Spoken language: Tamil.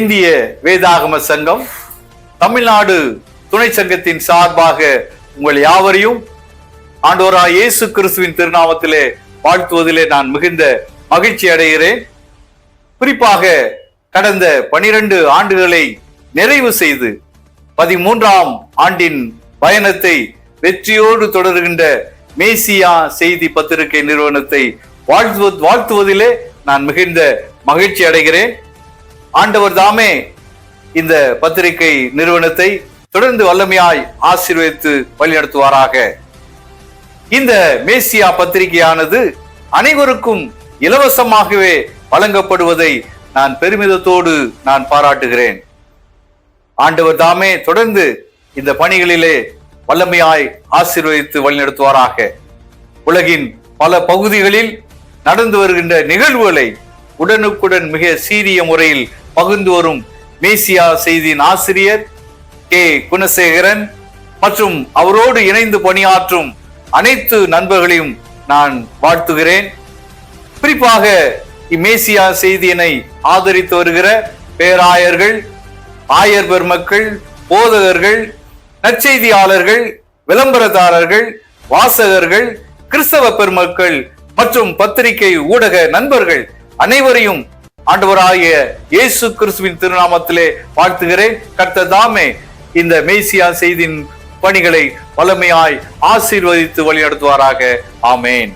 இந்திய வேதாகம சங்கம் தமிழ்நாடு துணை சங்கத்தின் சார்பாக உங்கள் யாவரையும் ஆண்டவராய் இயேசு கிறிஸ்துவின் திருநாமத்திலே வாழ்த்துவதிலே நான் மிகுந்த மகிழ்ச்சி அடைகிறேன். குறிப்பாக கடந்த 12 ஆண்டுகளை நிறைவு செய்து 13ஆம் ஆண்டின் பயணத்தை வெற்றியோடு தொடர்கின்ற மேசியா செய்தி பத்திரிகை நிறுவனத்தை வாழ்த்துவதிலே நான் மிகுந்த மகிழ்ச்சி அடைகிறேன். ஆண்டவர் தாமே இந்த பத்திரிகை நிறுவனத்தை தொடர்ந்து வல்லமையாய் ஆசீர்வதித்து வழிநடத்துவாராக. இந்த மேசியா பத்திரிகையானது அனைவருக்கும் இலவசமாகவே வழங்கப்படுவதை நான் பெருமிதத்தோடு நான் பாராட்டுகிறேன். ஆண்டவர் தாமே தொடர்ந்து இந்த பணிகளிலே வல்லமையாய் ஆசீர்வதித்து வழிநடத்துவாராக. உலகின் பல பகுதிகளில் நடந்து வருகின்ற நிகழ்வுகளை உடனுக்குடன் மிக சீரிய முறையில் பகிர்ந்து வரும் மேசியா செய்தியின் ஆசிரியர் கே குணசேகரன் மற்றும் அவரோடு இணைந்து பணியாற்றும் அனைத்து நண்பர்களையும் நான் வாழ்த்துகிறேன். குறிப்பாக இம்மேசியா செய்தியினை ஆதரித்து வருகிற பேராயர்கள், ஆயர் பெருமக்கள், போதகர்கள், நற்செய்தியாளர்கள், விளம்பரதாரர்கள், வாசகர்கள், கிறிஸ்தவ பெருமக்கள் மற்றும் பத்திரிகை ஊடக நண்பர்கள் அனைவரையும் ஆண்டவராகிய இயேசு கிறிஸ்துவின் திருநாமத்திலே வாழ்த்துகிறேன். கர்த்தர் தாமே இந்த மேசியா செய்தியின் பணிகளை வல்லமையாய் ஆசீர்வதித்து வழிநடத்துவாராக. ஆமேன்.